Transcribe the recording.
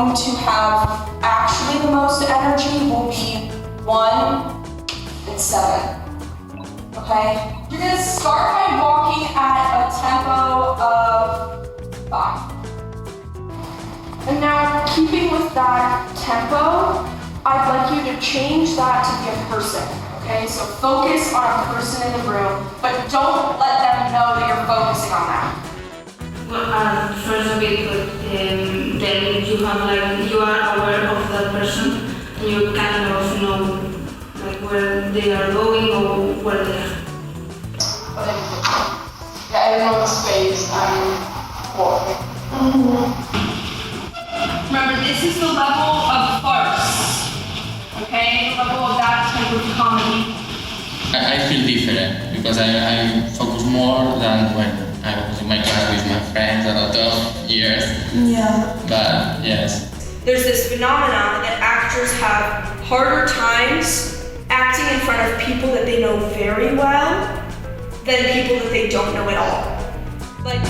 going to have actually the most energy will be 1 and 7. Okay? You're going to start by walking at a tempo of 5. And now, keeping with that tempo, I'd like you to change that to be a person. Okay? So focus on a person in the room, but don't let them know that you're focusing on that. Well, first a bit, but then you have you are aware of that person, and you kind of know where they are going or where they are. Yeah, I don't know the space I'm walking. Remember, this is the level of farce. Okay, the level of that type of comedy. I feel different because I focus more than when I was in my class with my friends a lot of years. Yeah. But yes. There's this phenomenon that actors have harder times acting in front of people that they know very well than people that they don't know at all. Like.